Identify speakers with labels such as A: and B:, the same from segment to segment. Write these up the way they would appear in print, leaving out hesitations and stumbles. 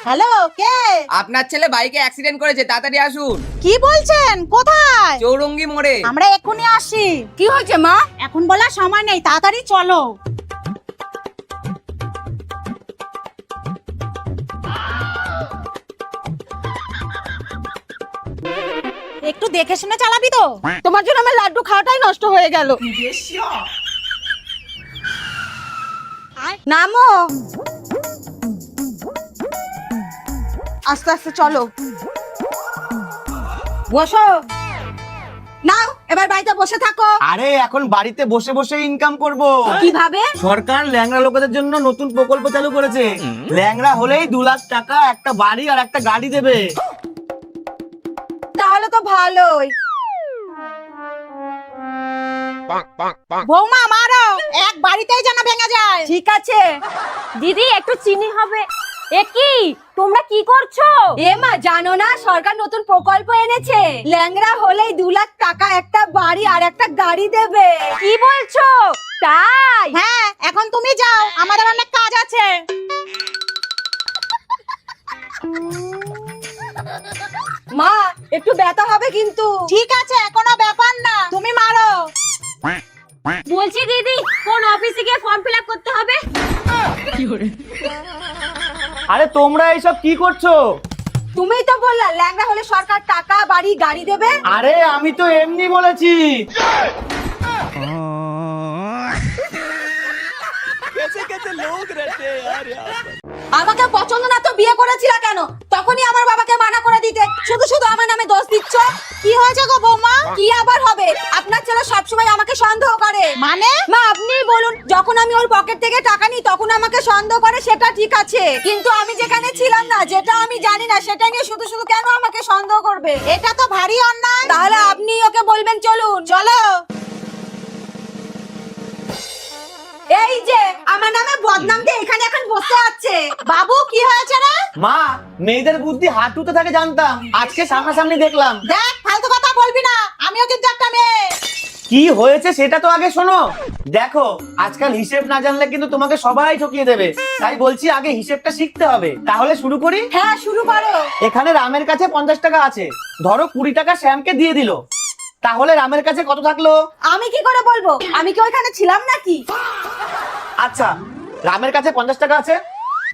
A: Hello, কে?
B: আপনার ছেলে বাইকে অ্যাক্সিডেন্ট করেছে, তাড়াতাড়ি আসুন।
A: কি বলছেন? কোথায়?
B: চৌরঙ্গি মোড়ে।
A: আমরা এক্ষুনি আসি। কি হয়েছে মা? এখন বলার সময় নেই, তাড়াতাড়ি চলো। একটু দেখে শুনে চালাবি তো? তোমার জন্য আমার লাড্ডু খাওয়াটাই নষ্ট হয়ে গেল। নামো। আস্তে আস্তে চলো। বসো। নাও, এবার বাড়িতে বসে থাকো।
C: আরে এখন বাড়িতে বসে বসে ইনকাম করব।
A: কিভাবে?
C: সরকার ল্যাংড়া লোকেদের জন্য নতুন প্রকল্প চালু করেছে। ল্যাংড়া হলেই 2 লাখ টাকা, একটা বাড়ি আর একটা গাড়ি দেবে।
A: তাহলে তো ভালোই। বৌমা মারো, এক বাড়িতেই যেন ভেঙে যায়। ঠিক আছে
D: দিদি, একটু চিনি হবে। এ কি তোমরা কি করছো?
A: এ মা, জানো না সরকার নতুন প্রকল্প এনেছে? ল্যাংড়া হলেই 2 লাখ টাকা, একটা বাড়ি আর একটা গাড়ি দেবে।
D: কি বলছো? তাই?
A: হ্যাঁ, এখন তুমি যাও, আমাদের অনেক কাজ আছে। মা, একটু ব্যথা হবে কিন্তু। ঠিক আছে, কোনো ব্যাপার না, তুমি মারো।
D: বলছি দিদি, কোন অফিসে গিয়ে ফর্ম ফিল আপ করতে হবে?
C: আরে তোমরা এইসব কি করছো?
A: তুমিই তো বললা ল্যাংড়া হলে সরকার টাকা, বাড়ি, গাড়ি দেবে।
C: আরে আমি তো এমনি বলেছি।
A: আমাকে পছন্দ না তো বিয়ে করেছিলা কেন? তখনই আমার বাবাকে মানা করে দিতে। শুধু শুধু আমার নামে দোষ দিচ্ছ। কি হয়েছে গো বৌমা? কি আবার হবে? আপনার ছেলে সবসময় আমাকে সন্দেহ করে। মানে মা, আপনিই বলুন। যখন আমি ওর পকেট থেকে টাকা নিই তখন আমাকে সন্দেহ করে, সেটা ঠিক আছে, কিন্তু আমি যেখানে ছিলাম না, যেটা আমি জানি না, সেটা নিয়ে শুধু শুধু কেন আমাকে সন্দেহ করবে? এটা তো ভারী অন্যায়। তাহলে আপনি ওকে বলবেন চলুন। চলো। এই যে আমার নামে বদনাম দিয়ে এখানে এখন বসে আছে। বাবু, কি হয়েছে রে?
C: মা, মেয়েদের বুদ্ধি হাঁটুতে থাকে জানতাম, আজকে সামনাসামনি দেখলাম।
A: দেখ, ফালতু কথা বলবি না, আমিও কিন্তু একটা মেয়ে।
C: কি হয়েছে সেটা তো আগে শোনো। দেখো, আজকাল হিসেব না জানলে কিন্তু তোমাকে সবাই ঠকিয়ে দেবে। তাই বলছি আগে হিসেবটা শিখতে হবে। তাহলে শুরু করি।
A: হ্যাঁ, শুরু করো।
C: এখানে রামের কাছে 50 টাকা আছে, ধরো 20 টাকা শ্যামকে দিয়ে দিল, তাহলে রামের কাছে কত থাকলো?
A: আমি কি করে বলবো? আমি কি ওইখানে ছিলাম নাকি?
C: আচ্ছা, রামের কাছে 50 টাকা আছে,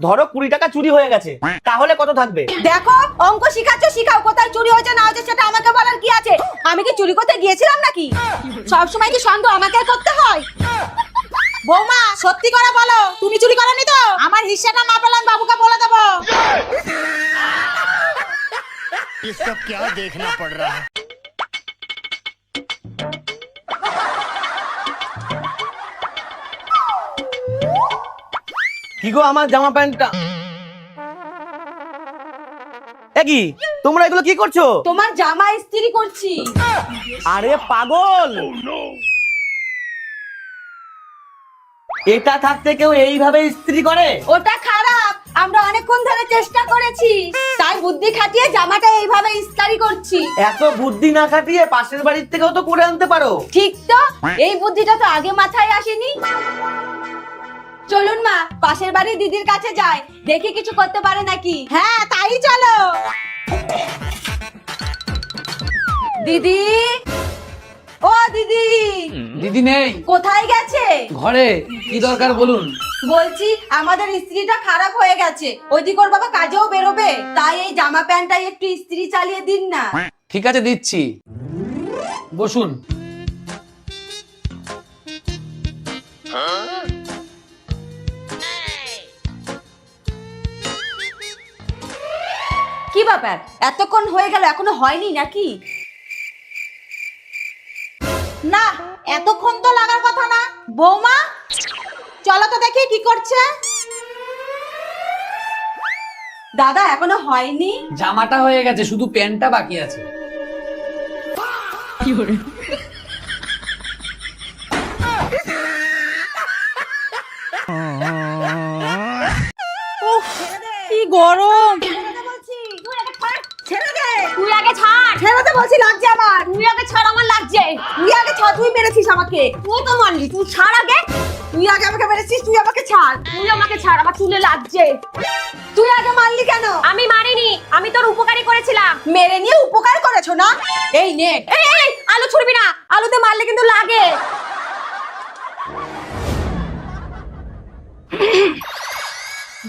C: ধরো 20 টাকা চুরি হয়ে গেছে, তাহলে কত থাকবে?
A: দেখো, অঙ্ক শিখাচ্ছ, শিখাও। কোথায় চুরি হয়েছে না হয়েছে সেটা আমাকে বলার কি আছে? আমি কি চুরি করতে গিয়েছিলাম নাকি? সবসময় কি সন্দেহ আমাকে করতে হয়? বৌমা, সত্যি করে বলো, তুমি চুরি করনি তো? আমার হিস্সাটা না পেলাম, বাবুকে বলে দেবো।
E: ये सब क्या देखना पड़ रहा है।
C: কি গো, আমার জামা প্যান্টটা কি? তোমরা এগুলো কি করছো?
A: তোমার জামা ইস্ত্রি করছি।
C: আরে পাগল, এটা থাকতে কেউ এইভাবে ইস্ত্রি করে?
A: ওটা খারাপ, আমরা অনেকক্ষণ ধরে চেষ্টা করেছি, তাই বুদ্ধি খাটিয়ে জামাটা এইভাবে ইস্ত্রি করছি।
C: এত বুদ্ধি না খাটিয়ে পাশের বাড়ির থেকেও তো করে আনতে পারো।
A: ঠিক তো, এই বুদ্ধিটা তো আগে মাথায় আসেনি। চলুন মা, পাশের বাড়ির দিদির কাছে যাই, দেখি কিছু করতে পারে নাকি। হ্যাঁ, তাই চলো। দিদি, ও দিদি।
B: দিদি নেই,
A: কোথায় গেছে?
B: ঘরে। কি দরকার বলুন?
A: বলছি আমাদের ইস্ত্রিটা খারাপ হয়ে গেছে, ওইদিকে ওর বাবা কাজেও বেরোবে, তাই এই জামা প্যান্টটাই একটু ইস্ত্রি চালিয়ে দিন না।
B: ঠিক আছে, দিচ্ছি, বসুন।
A: কি ব্যাপার, এতক্ষণ হয়ে গেল এখনো হয়নি নাকি? না, এতক্ষণ তো লাগার কথা না। বৌমা, চলো তো দেখি কি করছে। দাদা, এখনো হয়নি?
B: জামাটা হয়ে গেছে, শুধু প্যান্টটা বাকি আছে।
A: কি গরম। ছেড়ে দে।
D: তুই আগে ছাড়।
A: ছেড়ে দে বলছি, লাগছে আমার।
D: তুই আগে ছাড়, আমার লাগছে।
A: তুই আগে ছ, তুই মেরেছিস আমাকে।
D: তুই তো মারলি, তুই ছাড় আগে।
A: তুই আগে আমাকে মেরেছিস, তুই আমাকে ছাড়।
D: তুই আমাকে ছাড়, আমার চুলে লাগছে।
A: তুই আগে মারলি কেন?
D: আমি মারিনি, আমি তোর উপকারী করেছিলাম।
A: মেরে নিয়ে উপকার করেছো না? এই নে।
D: এই এই, আলু ছুড়বি না, আলুতে মারলে কিন্তু লাগে।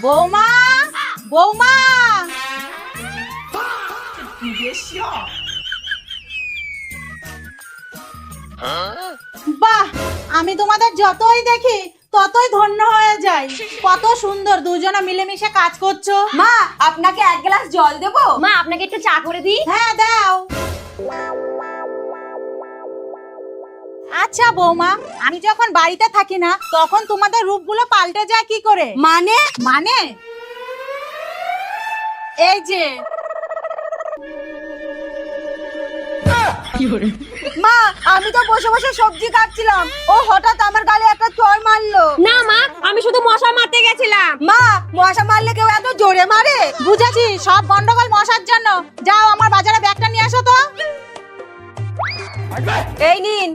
A: বৌমা, বৌমা।
F: বাহ, আমি তোমাদের যতই দেখি ততই ধন্য হয়ে যাই। কত সুন্দর দুজনে মিলেমিশে কাজ করছো।
A: মা, আপনাকে এক গ্লাস জল দেবো?
D: মা, আপনাকে একটু চা করে দিই?
F: হ্যাঁ দাও। আচ্ছা বৌমা, আমি যখন বাড়িতে থাকি না তখন তোমাদের রূপগুলো পাল্টে যায় কি করে?
A: মানে?
F: মানে এই যে
A: মা, আমি তো বসে বসে সবজি কাটছিলাম, ও হঠাৎ আমার গালে একটা চড় মারলো।
D: না মা, আমি শুধু মশা মারতে গেছিলাম।
A: মা, মশা মারলে কেউ এত জোরে মারে?
F: বুঝেছি, সব গন্ডগোল মশার জন্য। যাও আমার বাজারে ব্যাগটা নিয়ে আসো তো।
A: এই নিন।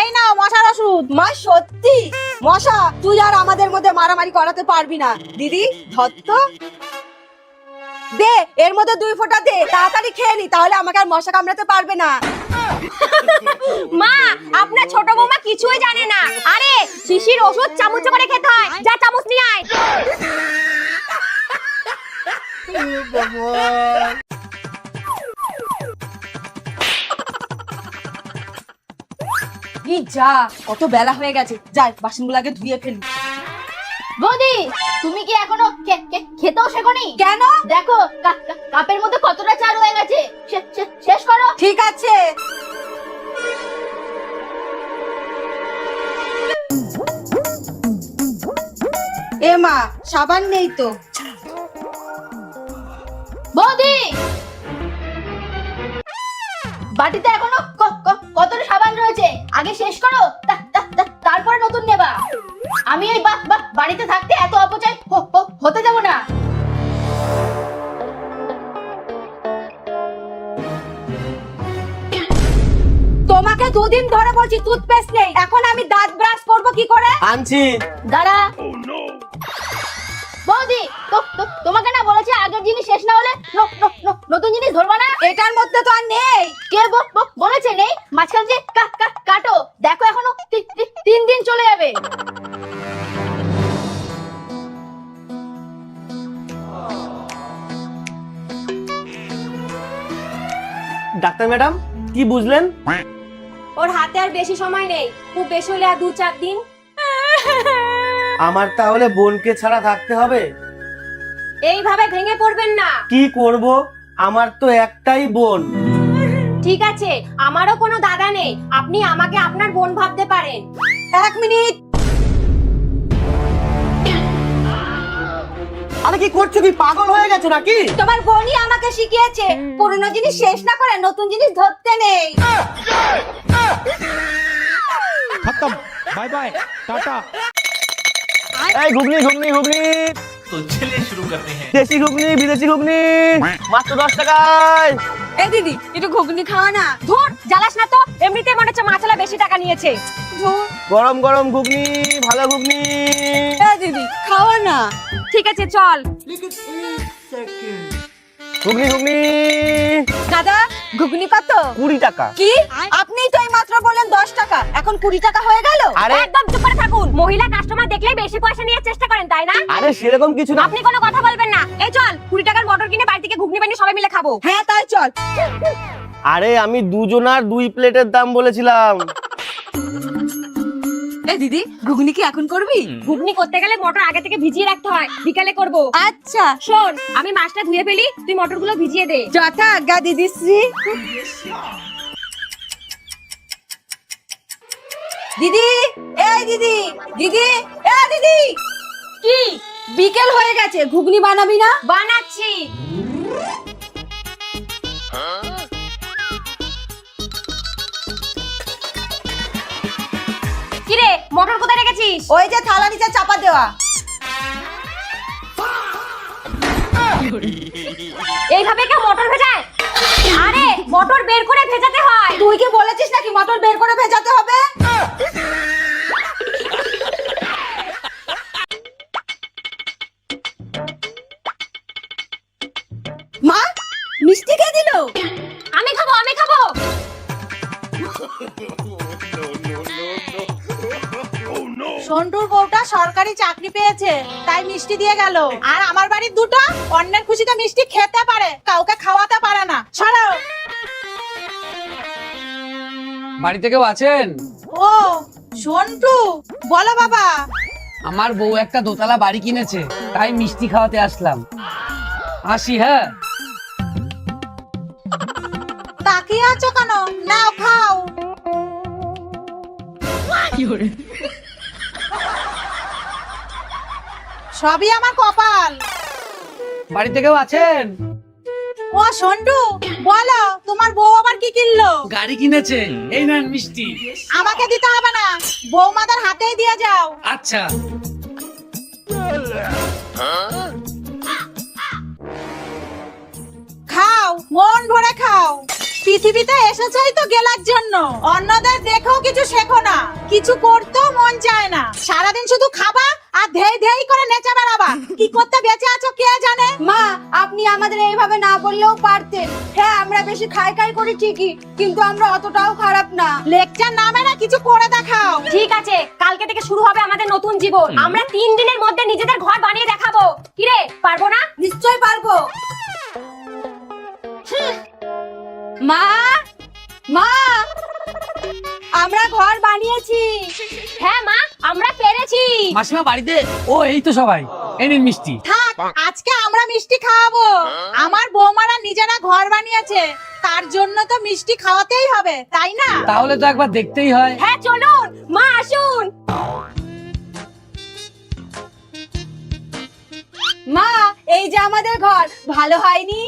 F: এই নাও মশার ওষুধ।
A: মা, সত্যি মশা? তুই আর আমাদের মধ্যে মারামারি করাতে পারবি না। দিদি ধর তো। দে, এর মধ্যে 2 ফোঁটা দে, তাড়াতাড়ি খেয়ে নি, তাহলে আমাকে আর মশা কামড়াতে পারবে না।
D: মা, আপনার ছোট বৌমা কিছুই জানে না। আরে শিশির ওষুধ চামচ করে খেতে হয়, যা চামচ নিয়ে আয়।
A: ই যা, কত বেলা হয়ে গেছে। যাই, বাসনগুলো আগে ধুয়ে ফেলি।
G: বৌদি, তুমি কি এখনো খেতেও শেখোনি?
A: কেন?
G: দেখো কাপের মধ্যে কতটা চাল হয়ে গেছে। শেষ করো।
A: ঠিক আছে। এ মা, সাবান নেই তো।
G: বৌদি, বাটিতে এখনো কতটা সাবান রয়েছে, আগে শেষ করো, তারপরে নতুন নেবা। আমি এই বাড়িতে থাকতে এত অপচয় হতে দেব না।
A: তোমাকে 2 দিন ধরে বলছি টুথপেস্ট নেই, এখন আমি দাঁত ব্রাশ করব কি করে?
C: আনছি।
G: দাঁড়া। বৌদি, তোমাকে না বলেছে আগের জিনিস শেষ না হলে নতুন জিনিস ধরবা না?
A: এটার মধ্যে তো আর নেই।
G: কে বলেছে নেই? মাঝখান যে কাটো, দেখো এখনো 3 দিন চলে যাবে।
C: ডাক্তার ম্যাডাম, কি বুঝলেন?
D: ওর হাতে আর বেশি সময় নেই, খুব বেশি হলে আর 2-4 দিন।
C: আমার তাহলে বোনকে ছাড়া থাকতে হবে?
D: এইভাবে ভেঙে পড়বেন না।
C: কি করব, আমার তো একটাই বোন।
D: ঠিক আছে, আমারও কোনো দাদা নেই, আপনি আমাকে আপনার বোন ভাবতে পারেন।
A: 1 মিনিট।
C: আরে কি করছো, কি পাগল হয়ে গেছো নাকি?
A: তোমার বোনই আমাকে শিখিয়েছে পুরনো জিনিস শেষ না করে নতুন জিনিস ধরতে নেই।
E: खत्म, बाय बाय, टाटा।
C: এই ঘুগনি ঘুগনি ঘুগনি,
H: तो चलिए शुरू करते हैं।
C: দেশি ঘুগনি বিদেশি ঘুগনি, মাত্র 10 টাকায়।
A: এই দিদি, একটু ঘুগনি খাওয়া না।
D: ধুর, জ্বালাস না তো, এমনিতে মনে হচ্ছে মাছলা বেশি টাকা নিয়েছে।
C: গরম গরম ঘুগনি, ভালো ঘুগনি।
A: এই দিদি, খাওয়া না।
D: ঠিক আছে চল।
C: ঘুগনি ঘুগনি
A: দাদা, ঘুগনি কত?
C: 20 টাকা।
A: কি? আপনিই তো এই মাত্র বললেন 10 টাকা, এখন 20 টাকা হয়ে গেল?
C: আরে
D: একদম চুপ করে থাকুন। মহিলা কাস্টমার দেখলেই বেশি পয়সা নেওয়ার চেষ্টা করেন, তাই না?
C: আরে সেরকম কিছু না।
D: আপনি কোনো কথা বলবেন না। এই চল, 20 টাকার মটর কিনে বাড়ি থেকে ঘুগনি বানিয়ে সবাই মিলে খাবো।
A: হ্যাঁ তাই চল।
C: আরে আমি দুজনার 2 প্লেটের দাম বলেছিলাম।
A: এই দিদি, ঘুগনি কি এখন করবি?
D: ঘুগনি করতে গেলে মটর আগে থেকে ভিজিয়ে রাখতে হয়, বিকালে করব।
A: আচ্ছা।
D: শোন, আমি মাছটা ধুয়ে ফেলি, তুই মটরগুলো ভিজিয়ে দে।
A: যথা আজ্ঞা দিদি শ্রী। দিদি, এই দিদি, দিদি, এ দিদি।
D: কি?
A: বিকেল হয়ে গেছে, ঘুগনি বানাবি না?
D: বানাচ্ছি। কিরে, মটর কোথায় রেখেছিস?
A: ওই যে থালা নিচে চাপা দেওয়া।
D: এইভাবে কেউ মটর ভেজায়? আরে মটর বের করে ভেজাতে হয়।
A: তুই কি বলেছিস নাকি মটর বের করে ভেজাতে হবে?
F: সন্টুর বউটা সরকারি চাকরি পেয়েছে তাই মিষ্টি দিয়ে গেল। আর আমার বাড়ির দুটো অন্যের খুশিতে মিষ্টি খেতে পারে, কাউকে খাওয়াতে পারে না। সরো।
B: বাড়িতে কেউ আছেন?
F: ও সন্টু, বলো বাবা।
B: আমার বউ একটা দোতলা বাড়ি কিনেছে, তাই মিষ্টি খাওয়াতে আসলাম। আসি, হ্যাঁ।
F: তাকিয়ে আছো কেন? নাও খাও। সবই আমার কপাল।
B: বাড়িতে কেউ আছেন?
F: ও সন্টু, বলো তোমার বউ আবার কি কিনলো?
B: গাড়ি কিনেছে, এই নেন মিষ্টি।
F: আমাকে দিতে হবে না, বৌমাদের হাতেই দিয়ে যাও।
B: আচ্ছা।
F: খাও, মন ভরে খাও। পৃথিবীতে এসেছই তো গেলার জন্য, অন্যদের দেখেও কিছু শেখো না, কিছু করতেও মন চায় না। সারাদিন শুধু খাবা আর ধেই ধেই করে নেচে বেড়াবা। কি করতে বেঁচে আছো কে জানে।
A: মা, আপনি আমাদের এইভাবে না বললেও পারতেন। হ্যাঁ, আমরা বেশি খাই খাই করি ঠিকই, কিন্তু আমরা অতটাও খারাপ না।
F: লেকচার নামে না, কিছু করে দেখাও।
D: ঠিক আছে, কালকে থেকে শুরু হবে আমাদের নতুন জীবন। আমরা 3 দিনের মধ্যে নিজেদের ঘর বানিয়ে দেখাবো। কিরে, পারবো না?
A: নিশ্চয় পারবো। মা, মা, আমরা ঘর বানিয়েছি।
D: হ্যাঁ মা, আমরা পেরেছি।
B: মাসিমা বাড়িতে? ও, এই তো সবাই। এই নিন মিষ্টি।
F: থাক, আজকে আমরা মিষ্টি খাওয়াবো। আমার বৌমারা নিজেরা ঘর বানিয়েছে, তার জন্য তো মিষ্টি খাওয়াতেই হবে, তাই না?
B: তাহলে তো একবার দেখতেই হয়।
D: হ্যাঁ চলুন, মা আসুন।
A: মা, এই যে আমাদের ঘর, ভালো হয়নি?